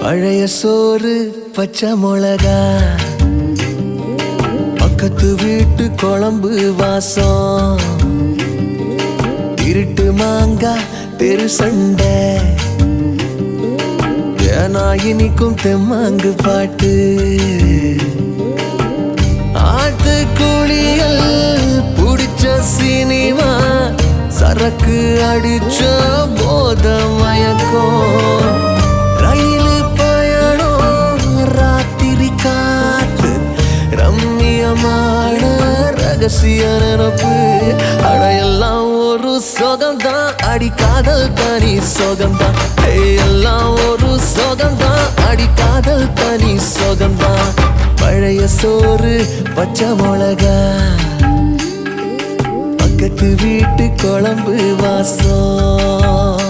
பழைய சோறு பச்சை மிளகா, பக்கத்து வீட்டு குழம்பு வாசம், இருட்டு மாங்கா தெரு சண்டை, ஏனா இனிக்கும் தெம்மாங்கு பாட்டு, ஆட்டு குளியல் புடிச்ச சினிமா, சரக்கு அடிச்ச போத மயக்கம், ரயிலு பயணம் ராத்திரி காத்து, ரம்மியமான ரகசிய நினப்பு, அடையெல்லாம் ஒரு சோகம்தான், அடி காதல் தனி சோகம்தான், எல்லாம் ஒரு சோகம்தான், அடி காதல் தனி சோகம்தான். பழைய சோறு பச்சை மிளகா, பக்கத்து வீட்டு குழம்பு வாசம்.